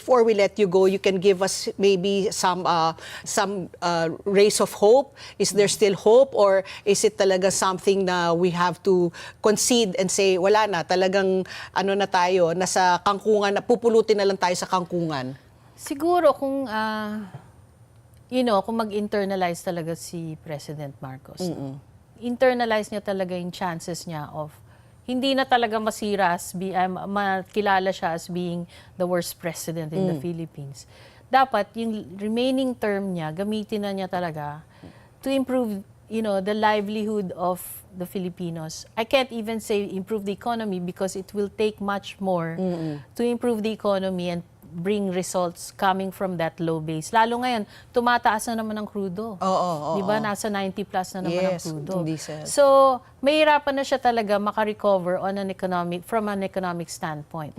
before we let you go, you can give us maybe some rays of hope. Is there still hope, or is it talaga something na we have to concede and say, wala na, talagang ano na tayo, nasa kangkungan, pupulutin na lang tayo sa kangkungan? Siguro kung, kung mag-internalize talaga si President Marcos. Internalize niya talaga yung chances niya of hindi na talaga masira makilala siya as being the worst president in the Philippines. Dapat yung remaining term niya, gamitin na niya talaga to improve, the livelihood of the Filipinos. I can't even say improve the economy because it will take much more to improve the economy and bring results coming from that low base. Lalo ngayon, tumataas na naman ang crudo. Oo. Diba? Nasa 90 plus na naman ang crudo. Diesel. So, mahirapan na siya talaga makarecover from an economic standpoint.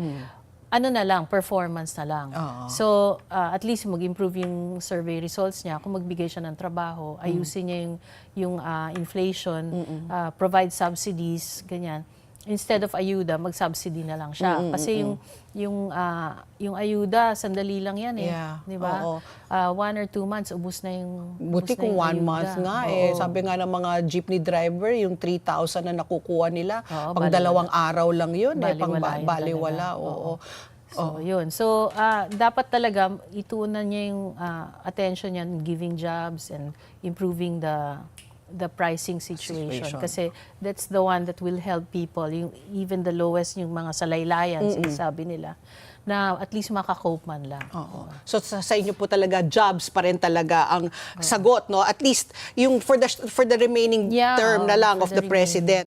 Ano na lang, performance na lang. So, at least mag-improve yung survey results niya. Kung magbigay siya ng trabaho, ayusin niya yung inflation, provide subsidies, ganyan. Instead of ayuda, mag-subsidy na lang siya. Kasi yung ayuda, sandali lang yan eh. Yeah. Di ba? 1 or 2 months, ubus na yung Buti kung 1 month nga eh. Sabi nga ng mga jeepney driver, yung 3,000 na nakukuha nila, pang 2 araw lang yun eh. Pang baliwala. So, yun. So, dapat talaga ituunan niya yung attention niya in giving jobs and improving the pricing situation. Kasi that's the one that will help people, even the lowest, yung mga salaylayan, sabi nila, na at least makakope man lang. So sa inyo po talaga, jobs pa rin talaga ang sagot, no? At least yung for the remaining term na lang of the president.